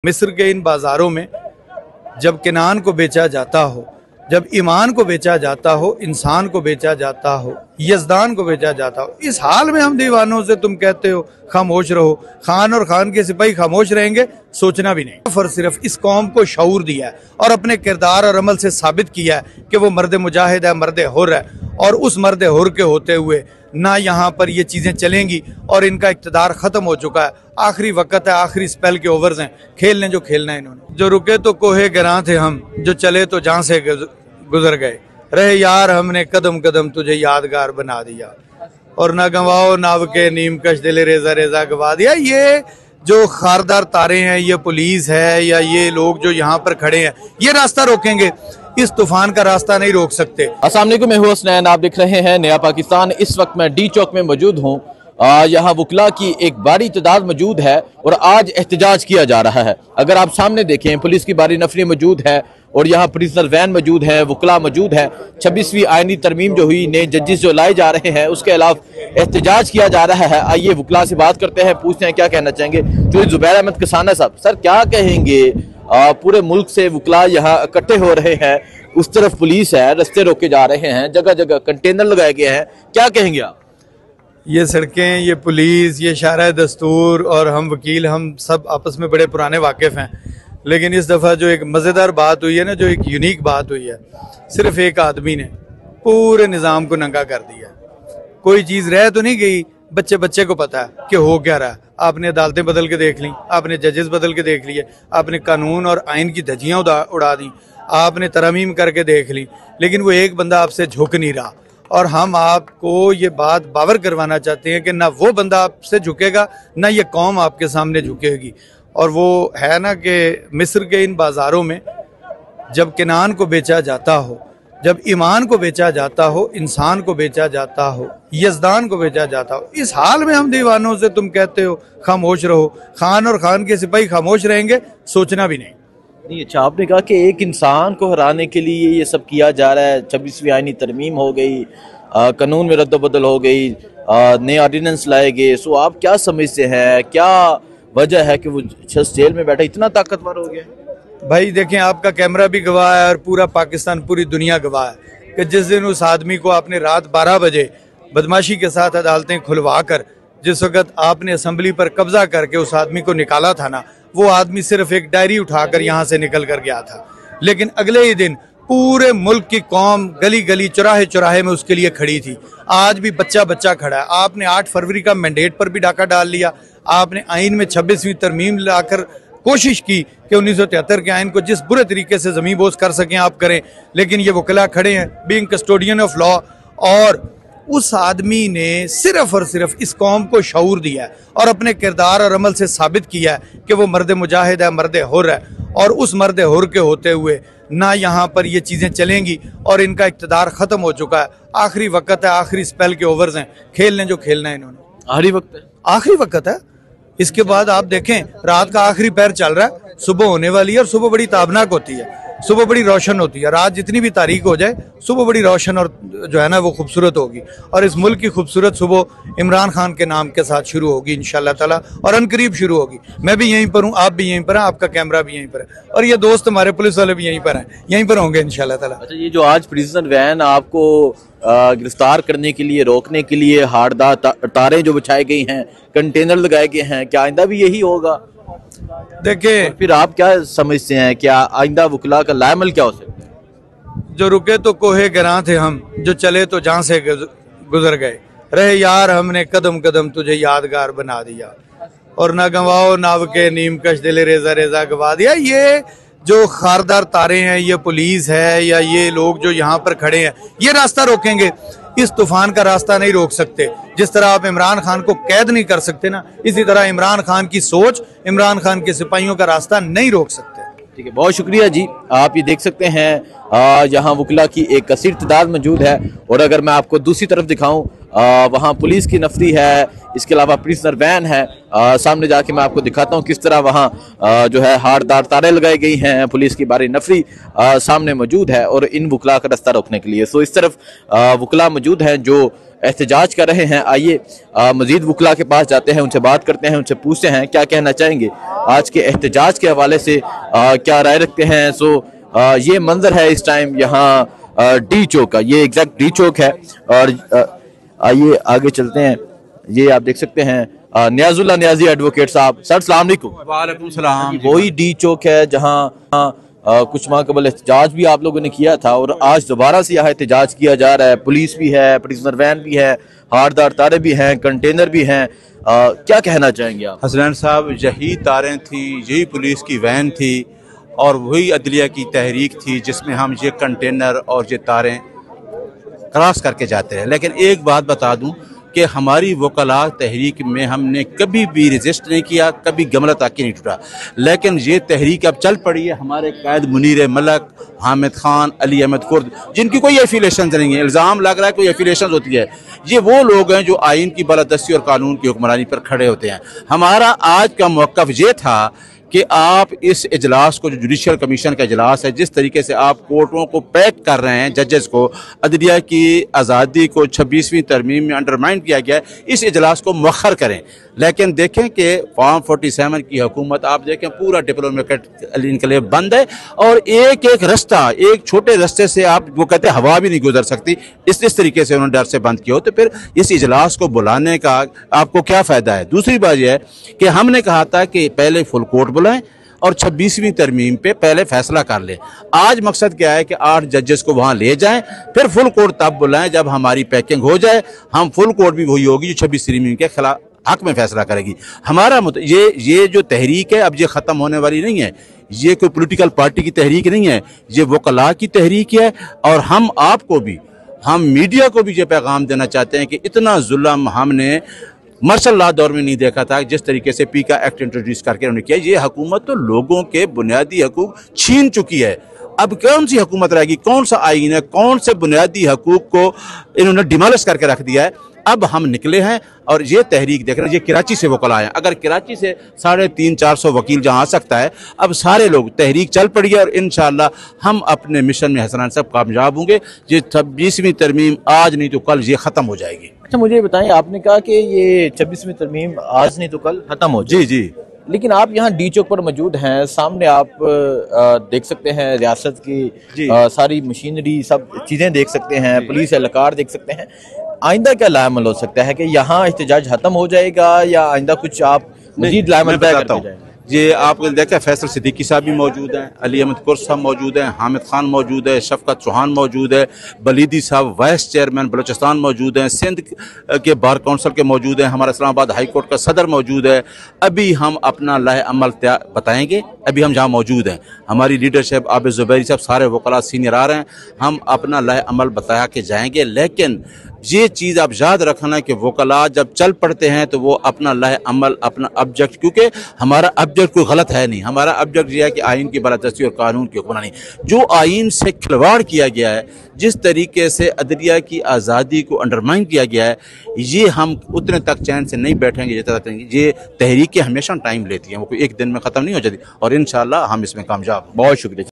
मिस्र के इन बाज़ारों में जब किनान को बेचा जाता हो, जब ईमान को बेचा जाता हो, इंसान को बेचा जाता हो, यज़दान को बेचा जाता हो, इस हाल में हम दीवानों से तुम कहते हो खामोश रहो। खान और खान के सिपाही खामोश रहेंगे, सोचना भी नहीं। फर सिर्फ इस कौम को शऊर दिया है और अपने किरदार और अमल से साबित किया है कि वो मर्द मुजाहिद है, मर्द हुर है। और उस मर्द हुर के होते हुए ना यहाँ पर ये चीज़ें चलेंगी और इनका इक़्तिदार ख़त्म हो चुका है। आखिरी वक्त है, आखिरी स्पेल के ओवर्स हैं, खेल लें जो खेलना है इन्होंने। जो रुके तो कोहे गिरां थे हम, जो चले तो जहाँ से गुजर गए। रहे यार हमने कदम कदम तुझे यादगार बना दिया, और ना गंवाओ नाव के नीम कश दिले रेजा रेजा गवा दिया। ये जो खारदार तारे हैं, ये पुलिस है या ये लोग जो यहाँ पर खड़े हैं, ये रास्ता रोकेंगे, इस तूफान का रास्ता नहीं रोक सकते। अस्सलाम वालेकुम, मैं हूं हसनैन, आप देख रहे हैं नया पाकिस्तान। इस वक्त मैं डी चौक में मौजूद हूं। यहाँ वकला की एक बड़ी तादाद मौजूद है और आज एहतजाज किया जा रहा है। अगर आप सामने देखें, पुलिस की बारी नफरी मौजूद है और यहाँ प्रिजनर वैन मौजूद है, वकला मौजूद है। 26वीं आईनी तरमीम जो हुई, नए जजेस जो लाए जा रहे हैं, उसके अलावा एहतजाज किया जा रहा है। आइए वकला से बात करते हैं, पूछते हैं क्या कहना चाहेंगे। तो जुबैर अहमद कसाना साहब, सर क्या कहेंगे? पूरे मुल्क से वकला यहाँ इकट्ठे हो रहे हैं, उस तरफ पुलिस है, रास्ते रोके जा रहे हैं, जगह जगह कंटेनर लगाए गए हैं, क्या कहेंगे आप? ये सड़कें, ये पुलिस, ये शारा दस्तूर और हम वकील, हम सब आपस में बड़े पुराने वाकिफ़ हैं। लेकिन इस दफ़ा जो एक मज़ेदार बात हुई है ना, जो एक यूनिक बात हुई है, सिर्फ एक आदमी ने पूरे निज़ाम को नंगा कर दिया। कोई चीज़ रह तो नहीं गई, बच्चे बच्चे को पता है कि हो क्या रहा है। आपने अदालतें बदल के देख ली, आपने जजेस बदल के देख लिए, आपने कानून और आइन की धज्जियाँ उड़ा दी, आपने तरमीम करके देख ली, लेकिन वो एक बंदा आपसे झुक नहीं रहा। और हम आपको ये बात बावर करवाना चाहते हैं कि ना वो बंदा आपसे झुकेगा, ना ये कौम आपके सामने झुकेगी। और वो है ना कि मिस्र के इन बाज़ारों में जब किनान को बेचा जाता हो, जब ईमान को बेचा जाता हो, इंसान को बेचा जाता हो, यज़दान को बेचा जाता हो, इस हाल में हम दीवानों से तुम कहते हो खामोश रहो। खान और खान के सिपाही खामोश रहेंगे, सोचना भी नहीं। अच्छा, आपने कहा कि एक इंसान को हराने के लिए ये सब किया जा रहा है। 26वीं आईनी तरमीम हो गई, कानून में रद्द-बदल हो गई, नए ऑर्डिनेंस लाए गए। सो आप क्या समझते हैं, क्या वजह है कि वो शख्स जेल में बैठा इतना ताकतवर हो गया? भाई देखें, आपका कैमरा भी गवाह है और पूरा पाकिस्तान, पूरी दुनिया गवाह है कि जिस दिन उस आदमी को आपने रात 12 बजे बदमाशी के साथ अदालतें खुलवा कर, जिस वक्त आपने असम्बली पर कब्जा करके उस आदमी को निकाला था ना, वो आदमी सिर्फ एक डायरी उठाकर यहाँ से निकल कर गया था। लेकिन अगले ही दिन पूरे मुल्क की कौम गली गली, चौराहे चौराहे में उसके लिए खड़ी थी। आज भी बच्चा बच्चा खड़ा है। आपने 8 फरवरी का मैंडेट पर भी डाका डाल लिया। आपने आइन में 26वीं तरमीम लाकर कोशिश की कि 1973 के आइन को जिस बुरे तरीके से ज़मीन बोझ कर सकें आप करें। लेकिन ये वकला खड़े हैं बीइंग कस्टोडियन ऑफ लॉ, और उस आदमी ने सिर्फ और सिर्फ इस कौम को शऊर दिया है और अपने किरदार और अमल से साबित किया है कि वो मर्द मुजाहिद है, मर्द हुर है। और उस मर्द हुर के होते हुए ना यहाँ पर ये चीज़ें चलेंगी और इनका इक़्तिदार ख़त्म हो चुका है। आखिरी वक्त है, आखिरी स्पेल के ओवर्स हैं, खेल लें जो खेलना है इन्होंने। आखिरी वक्त है, आखिरी वक्त है। इसके बाद आप देखें, रात का आखिरी पैर चल रहा है, सुबह होने वाली है और सुबह बड़ी ताबनाक होती है, सुबह बड़ी रोशन होती है। रात जितनी भी तारीक हो जाए, सुबह बड़ी रोशन और जो है ना वो खूबसूरत होगी। और इस मुल्क की खूबसूरत सुबह इमरान खान के नाम के साथ शुरू होगी इंशाल्लाह ताला, और अनकरीब शुरू होगी। मैं भी यहीं पर हूँ, आप भी यहीं पर हैं, आपका कैमरा भी यहीं पर है, और ये दोस्त हमारे पुलिस वाले भी यहीं पर हैं, यहीं पर होंगे इंशाल्लाह ताला। अच्छा, ये जो आज प्रिजनर वैन आपको गिरफ्तार करने के लिए, रोकने के लिए हार्डदार तारें जो बिछाई गई हैं, कंटेनर लगाए गए हैं, क्या आइंदा भी यही होगा? देखिए, फिर आप क्या समझते हैं, क्या आइंदा वकला का लायमल क्या हो सकता है? जो रुके तो कोहे गिरां थे हम, जो चले तो जहाँ से गुजर गए। रहे यार हमने कदम कदम तुझे यादगार बना दिया, और ना गंवाओ नाव के नीम कश दिले रेजा रेजा गवा दिया। ये जो खारदार तारे हैं, ये पुलिस है या ये लोग जो यहाँ पर खड़े हैं, ये रास्ता रोकेंगे, इस तूफान का रास्ता नहीं रोक सकते। जिस तरह आप इमरान खान को कैद नहीं कर सकते ना, इसी तरह इमरान खान की सोच, इमरान खान के सिपाहियों का रास्ता नहीं रोक सकते। ठीक है, बहुत शुक्रिया जी। आप ये देख सकते हैं यहाँ वकला की एक कसीर तादाद मौजूद है। और अगर मैं आपको दूसरी तरफ दिखाऊं, वहाँ पुलिस की नफरी है, इसके अलावा प्रिजनर वैन है। सामने जाके मैं आपको दिखाता हूँ किस तरह वहाँ जो है हार्डदार तारे लगाई गई हैं। पुलिस की बारी नफरी सामने मौजूद है और इन वकला का रास्ता रोकने के लिए। सो इस तरफ वकला मौजूद हैं जो एहतजाज कर रहे हैं। आइए मजीद वकला के पास जाते हैं, उनसे बात करते हैं, उनसे पूछते हैं क्या कहना चाहेंगे आज के एहतजाज के हवाले से, क्या राय रखते हैं। सो ये मंजर है इस टाइम यहाँ डी चौक का, ये एग्जैक्ट डी चौक है। और आइए आगे चलते हैं। ये आप देख सकते हैं नियाजुल्लाह नियाजी एडवोकेट साहब। सर अस्सलाम वालेकुम। वालेकुम सलाम। वही डी चौक है जहाँ कुछ माह कबल एहतजाज भी आप लोगों ने किया था और आज दोबारा से यहाँ एहतजाज किया जा रहा है। पुलिस भी है, प्रिजनर वैन भी है, हारदार तारे भी हैं, कंटेनर भी हैं। क्या कहना चाहेंगे आप? हसनैन साहब, यही तारें थी, यही पुलिस की वैन थी और वही अदलिया की तहरीक थी जिसमें हम ये कंटेनर और ये तारें क्रॉस करके जाते हैं। लेकिन एक बात बता दूं कि हमारी वकला तहरीक में हमने कभी भी रजिस्ट नहीं किया, कभी गमला ताकि नहीं टूटा। लेकिन ये तहरीक अब चल पड़ी है। हमारे कैद मुनीर मलक, हामिद खान, अली अहमद कुर्द, जिनकी कोई एफिलेशन नहीं है, इल्ज़ाम लग रहा है कोई एफिलेशन होती है, ये वो लोग हैं जो आइन की बालादस्ती और कानून की हुक्मरानी पर खड़े होते हैं। हमारा आज का मौक़िफ़ ये था कि आप इस इजलास को, जो जुडिशल कमीशन का इजलास है, जिस तरीके से आप कोर्टों को पैक कर रहे हैं, जजेस को, अदलिया की आज़ादी को 26वीं तरमीम में अंडरमाइन किया गया है, इस इजलास को मौखर करें। लेकिन देखें कि फॉर्म 47 की हुकूमत, आप देखें पूरा डिप्लोमेटिक इनकलेव बंद है और एक एक रास्ता, एक छोटे रास्ते से आप, वो कहते हैं हवा भी नहीं गुजर सकती, इस तरीके से उन्होंने डर से बंद किया हो। तो फिर इस इजलास को बुलाने का आपको क्या फ़ायदा है? दूसरी बात यह है कि हमने कहा था कि पहले फुल कोर्ट बुलाएं और 26वीं तरमीम पे पहले फैसला कर लें। आज मकसद क्या है कि 8 जजेस को वहाँ ले जाएं, फिर फुल कोर्ट तब बुलाएं जब हमारी पैकिंग हो जाए। हम फुल कोर्ट भी वही होगी जो 26 तरमीम के खिलाफ हक में फैसला करेगी। हमारा ये जो तहरीक है अब ये ख़त्म होने वाली नहीं है। ये कोई पॉलिटिकल पार्टी की तहरीक नहीं है, ये वकला की तहरीक है। और हम आपको भी, हम मीडिया को भी ये पैगाम देना चाहते हैं कि इतना जुल्म हमने मार्शल लॉ दौर में नहीं देखा था। जिस तरीके से पीका एक्ट इंट्रोड्यूस करके उन्होंने किया, ये हुकूमत तो लोगों के बुनियादी हकूक छीन चुकी है। अब कौन सी हुकूमत रहेगी, कौन सा आईन है, कौन से बुनियादी हकूक को इन्होंने डिमोलिश करके रख दिया है। अब हम निकले हैं और ये तहरीक देख रहे हैं, ये कराची से वकला आए हैं। अगर कराची से 350-400 वकील जहाँ आ सकता है, अब सारे लोग, तहरीक चल पड़ी है और इंशाअल्लाह हम अपने मिशन में हसनैन साहब कामयाब होंगे। ये 26वीं तरमीम आज नहीं तो कल ये ख़त्म हो जाएगी। अच्छा, मुझे ये बताएं, आपने कहा कि ये 26वीं तरमीम आज नहीं तो कल खत्म हो जाएगी। जी जी। लेकिन आप यहाँ डी चौक पर मौजूद हैं, सामने आप देख सकते हैं रियासत की सारी मशीनरी, सब चीज़ें देख सकते हैं, पुलिस एहलकार देख सकते हैं। आइंदा क्या लाएमल हो सकता है कि यहाँ एहतजाज खत्म हो जाएगा या आइंदा कुछ आप मजीद लाएमल बताता हूँ? ये आप देखें, फैसल सिद्दीकी साहब भी मौजूद हैं, अली अहमद कुर्द साहब मौजूद हैं, हामिद खान मौजूद है, शफकत चौहान मौजूद है, बलीदी साहब वाइस चेयरमैन बलोचिस्तान मौजूद हैं, सिंध के बार काउंसिल के मौजूद हैं, हमारा इस्लामाबाद हाई कोर्ट का सदर मौजूद है। अभी हम अपना लाहे अमल बताएंगे। अभी हम जहाँ मौजूद हैं, हमारी लीडरशिप आबिद ज़ुबैरी साहब, सारे वकला सीनियर आ रहे हैं, हम अपना लाहे अमल बता के जाएंगे। लेकिन ये चीज़ आप याद रखना कि वकला जब चल पड़ते हैं तो वो अपना लाहे अमल, अपना ऑब्जेक्ट, क्योंकि हमारा ऑब्जेक्ट कोई गलत है नहीं, हमारा ऑब्जेक्ट यह है कि आइन की बालादस्ती और कानून की हुक्मरानी। जो आइन से खिलवाड़ किया गया है, जिस तरीके से अदलिया की आज़ादी को अंडरमाइन किया गया है, ये हम उतने तक चैन से नहीं बैठेंगे जितना तक। ये तहरीकें हमेशा टाइम लेती हैं, वो कोई एक दिन में ख़त्म नहीं हो जाती और इंशाअल्लाह हम इसमें कामयाब। बहुत शुक्रिया।